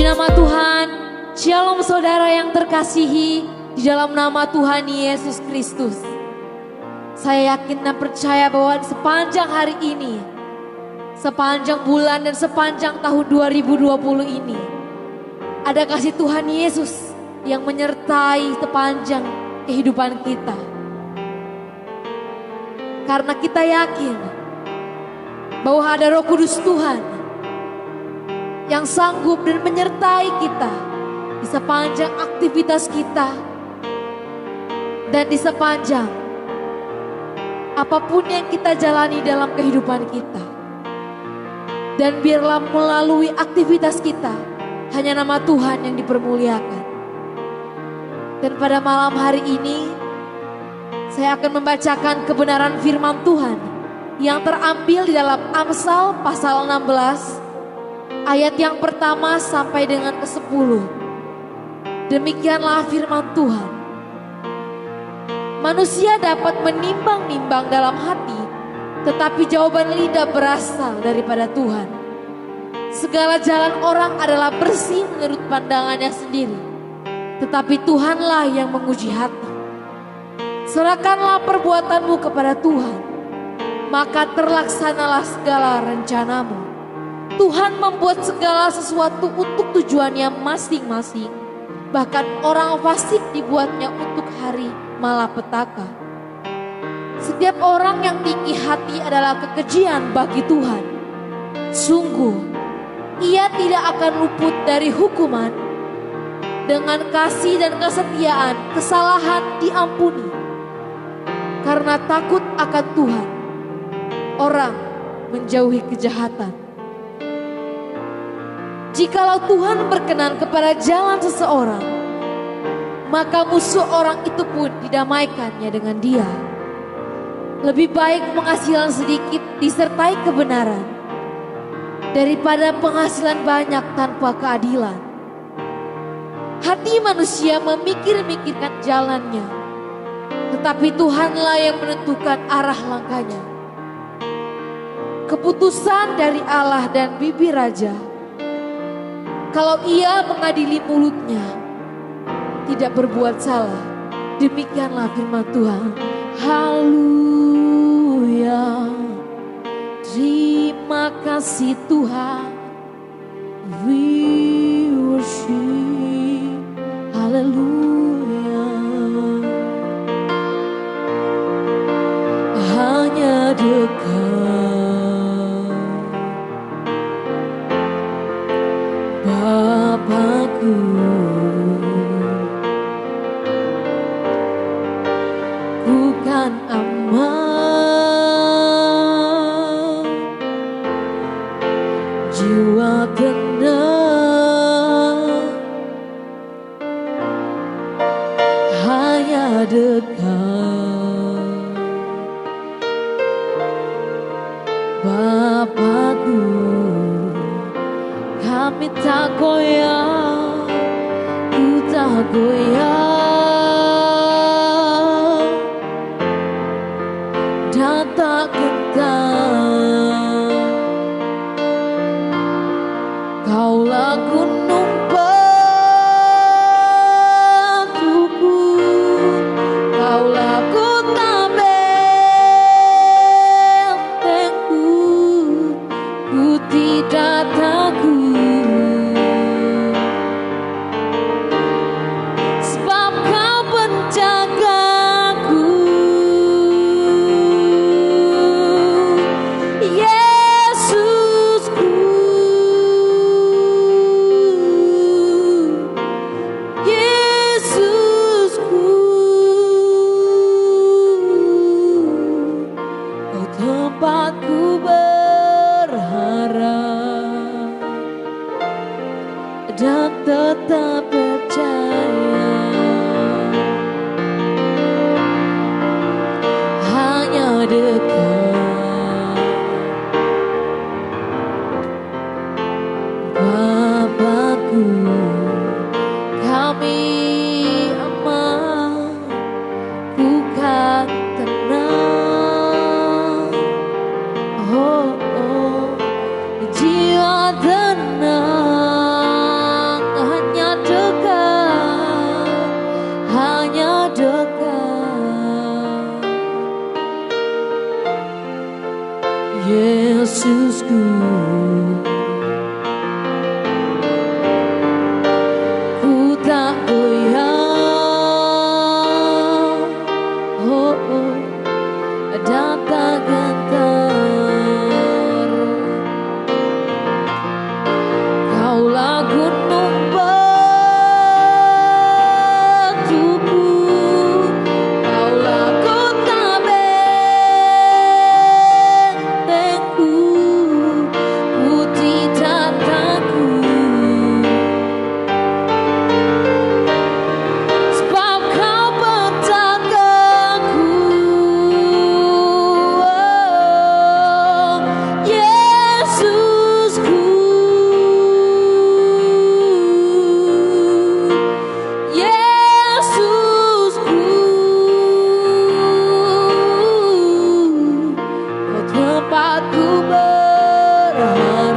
nama Tuhan, Shalom saudara yang terkasihi di dalam nama Tuhan Yesus Kristus. Saya yakin dan percaya bahwa sepanjang hari ini, sepanjang bulan dan sepanjang tahun 2020 ini, ada kasih Tuhan Yesus yang menyertai sepanjang kehidupan kita. Karena kita yakin bahwa ada Roh Kudus Tuhan yang sanggup dan menyertai kita di sepanjang aktivitas kita dan di sepanjang apapun yang kita jalani dalam kehidupan kita. Dan biarlah melalui aktivitas kita hanya nama Tuhan yang dipermuliakan. Dan pada malam hari ini saya akan membacakan kebenaran firman Tuhan yang terambil di dalam Amsal pasal 16 ayat yang pertama sampai dengan ke-10. Demikianlah firman Tuhan. Manusia dapat menimbang-nimbang dalam hati, tetapi jawaban lidah berasal daripada Tuhan. Segala jalan orang adalah bersih menurut pandangannya sendiri, tetapi Tuhanlah yang menguji hati. Serahkanlah perbuatanmu kepada Tuhan, maka terlaksanalah segala rencanamu. Tuhan membuat segala sesuatu untuk tujuannya masing-masing. Bahkan orang fasik dibuatnya untuk hari malapetaka. Setiap orang yang tinggi hati adalah kekejian bagi Tuhan. Sungguh, ia tidak akan luput dari hukuman. Dengan kasih dan kesetiaan, kesalahan diampuni. Karena takut akan Tuhan, orang menjauhi kejahatan. Jikalau Tuhan berkenan kepada jalan seseorang, maka musuh orang itu pun didamaikannya dengan dia. Lebih baik penghasilan sedikit disertai kebenaran daripada penghasilan banyak tanpa keadilan. Hati manusia memikir-mikirkan jalannya, tetapi Tuhanlah yang menentukan arah langkahnya. Keputusan dari Allah dan bibir raja, kalau ia mengadili mulutnya, tidak berbuat salah. Demikianlah firman Tuhan. Haleluya. Terima kasih Tuhan. We worship. Haleluya. Hanya dekat Bapakku, ku kan aman, jiwa tenang, hanya dekat Bapakku. Kami tak goyah, ku tak goyah, dan tak gentar. Kaulah gunung batuku, kaulah kota bentengku, ku tidak takut. Tempatku berharap dan tetap percaya, hanya dekat Bapakku. Kami aman, bukan tenang. Oh, jiwa tenang, Yesusku. Ku tak goyah, oh, oh, dan tak gentar. Kaulah gunung batuku, kaulah kota bentengku. Ku tidak takut, sebab kau penjagaku. Oh, Yesusku, Yesusku, kau tempatku berharap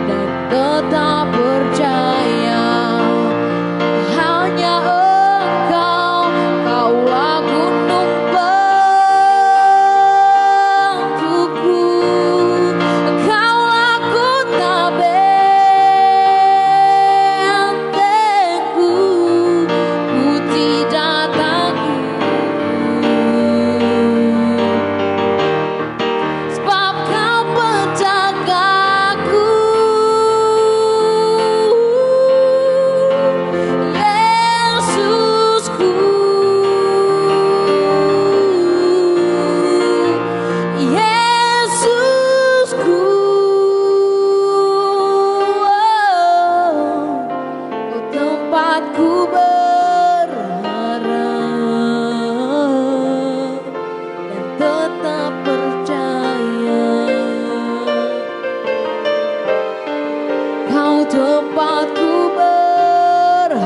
dan tetap percaya. Hanya Engkau, kaulah gunung batuku, kaulah kota bentengku. Ku tidak takut, sebab kau penjagaku. Yesusku, Yesusku, oh, kau tempatku berharap dan tetap percaya. Kau tempatku berharap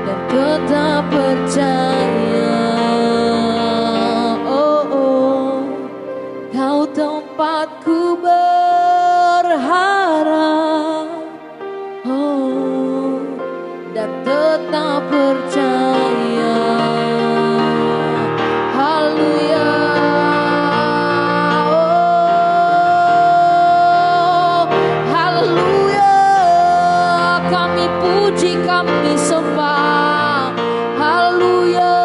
dan tetap percaya. Oh, oh, kau tempatku berharap, oh, dan tetap percaya. Haleluya. Oh, haleluya. Kami puji, kami sembah. Haleluya.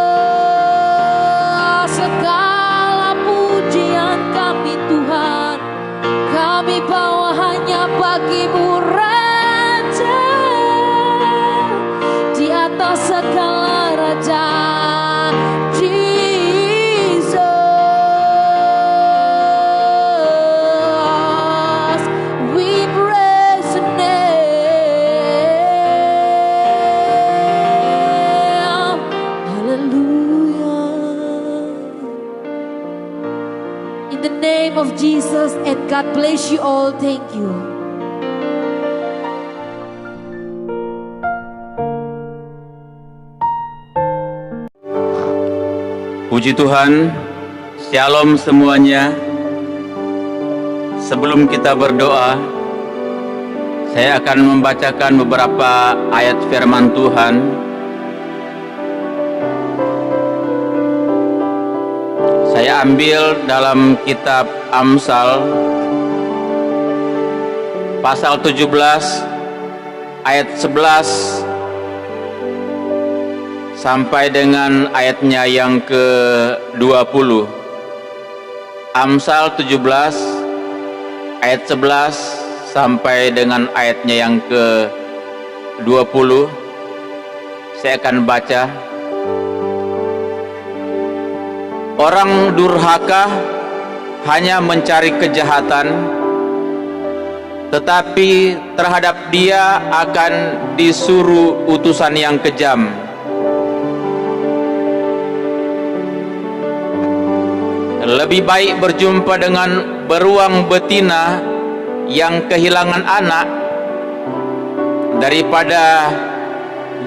Segala pujian kami Tuhan, kami bawa hanya bagi-Mu Raja, di atas segala raja. Jesus, we praise Your name. Hallelujah. In the name of Jesus, and God bless you all. Thank you. Puji Tuhan, Shalom semuanya. Sebelum kita berdoa, saya akan membacakan beberapa ayat firman Tuhan. Saya ambil dalam kitab Amsal pasal 17 ayat 11 sampai dengan ayatnya yang ke-20. Amsal 17 ayat 11 sampai dengan ayatnya yang ke-20. Saya akan baca. Orang durhaka hanya mencari kejahatan, tetapi terhadap dia akan disuruh utusan yang kejam. Lebih baik berjumpa dengan beruang betina yang kehilangan anak daripada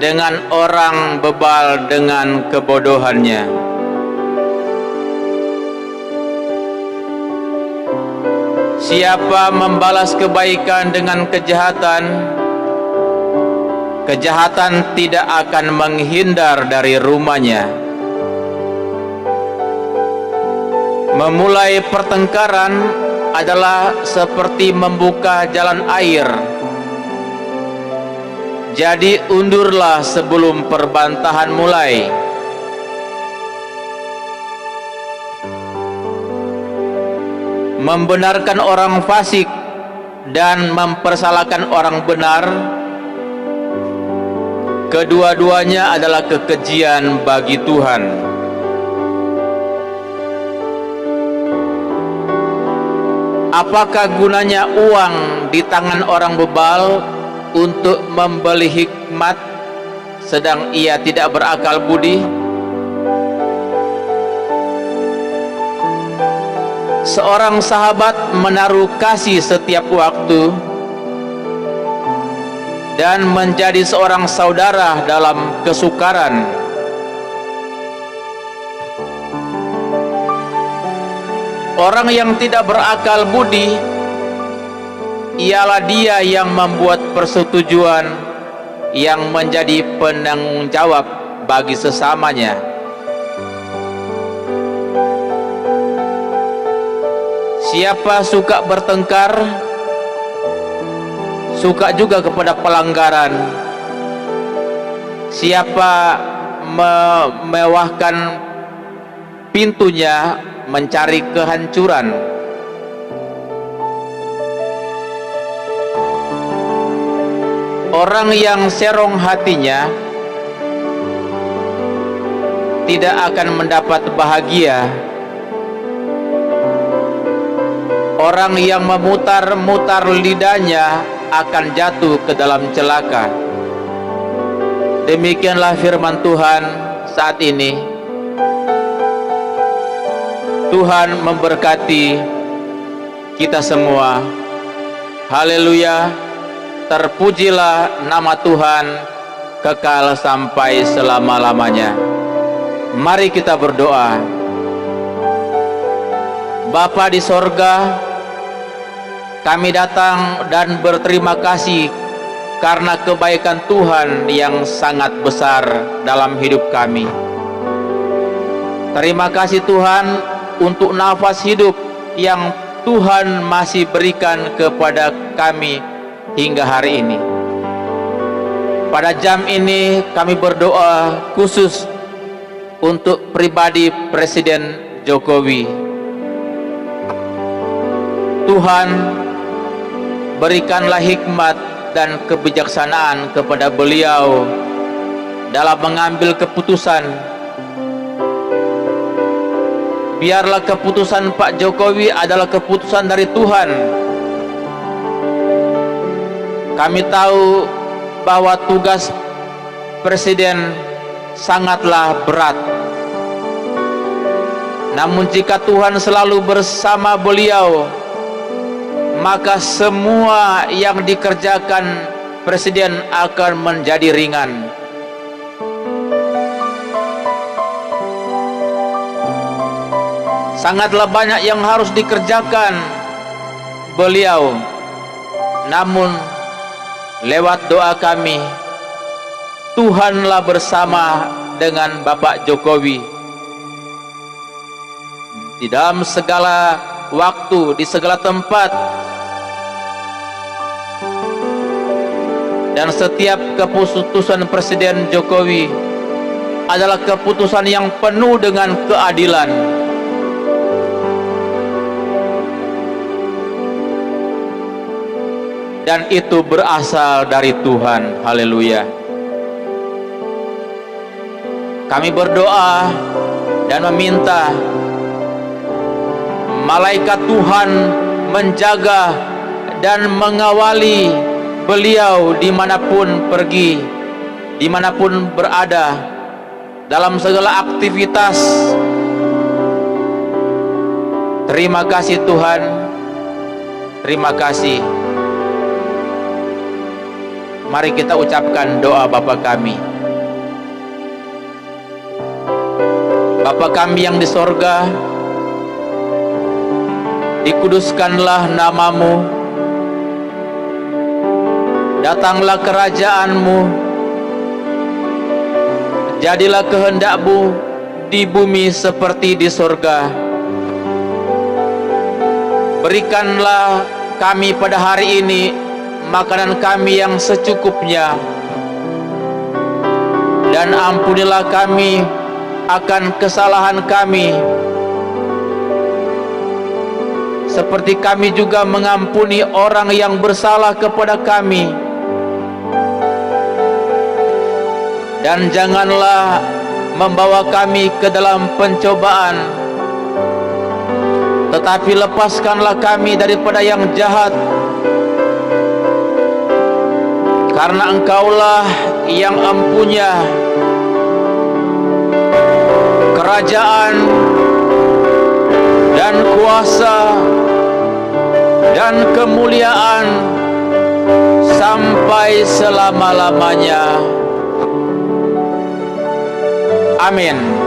dengan orang bebal dengan kebodohannya. Siapa membalas kebaikan dengan kejahatan, kejahatan tidak akan menghindar dari rumahnya. Memulai pertengkaran adalah seperti membuka jalan air. Jadi undurlah sebelum perbantahan mulai. Membenarkan orang fasik dan mempersalahkan orang benar, kedua-duanya adalah kekejian bagi Tuhan. Apakah gunanya uang di tangan orang bebal untuk membeli hikmat, sedang ia tidak berakal budi? Seorang sahabat menaruh kasih setiap waktu dan menjadi seorang saudara dalam kesukaran. Orang yang tidak berakal budi ialah dia yang membuat persetujuan yang menjadi penanggung jawab bagi sesamanya. Siapa suka bertengkar, suka juga kepada pelanggaran. Siapa memewahkan pintunya, mencari kehancuran. Orang yang serong hatinya tidak akan mendapat bahagia. Orang yang memutar-mutar lidahnya akan jatuh ke dalam celaka. Demikianlah firman Tuhan saat ini. Tuhan memberkati kita semua. Haleluya. Terpujilah nama Tuhan kekal sampai selama-lamanya. Mari kita berdoa. Bapa di sorga, kami datang dan berterima kasih karena kebaikan Tuhan yang sangat besar dalam hidup kami. Terima kasih Tuhan untuk nafas hidup yang Tuhan masih berikan kepada kami hingga hari ini. Pada jam ini kami berdoa khusus untuk pribadi Presiden Jokowi. Tuhan, berikanlah hikmat dan kebijaksanaan kepada beliau dalam mengambil keputusan. Biarlah keputusan Pak Jokowi adalah keputusan dari Tuhan. Kami tahu bahwa tugas Presiden sangatlah berat. Namun jika Tuhan selalu bersama beliau, maka semua yang dikerjakan Presiden akan menjadi ringan. Sangatlah banyak yang harus dikerjakan beliau. Namun lewat doa kami, Tuhanlah bersama dengan Bapak Jokowi di dalam segala waktu, di segala tempat. Dan setiap keputusan Presiden Jokowi adalah keputusan yang penuh dengan keadilan. Dan itu berasal dari Tuhan. Haleluya. Kami berdoa dan meminta malaikat Tuhan menjaga dan mengawali beliau dimanapun pergi, dimanapun berada, dalam segala aktivitas. Terima kasih Tuhan. Terima kasih. Mari kita ucapkan doa Bapa kami. Bapa kami yang di sorga, dikuduskanlah namamu, datanglah kerajaanmu, jadilah kehendakmu di bumi seperti di sorga. berikanlah kami pada hari ini makanan kami yang secukupnya, dan ampunilah kami akan kesalahan kami, seperti kami juga mengampuni orang yang bersalah kepada kami. Dan janganlah membawa kami ke dalam pencobaan, tetapi lepaskanlah kami daripada yang jahat. Karena Engkaulah yang empunya kerajaan dan kuasa dan kemuliaan sampai selama-lamanya. Amin.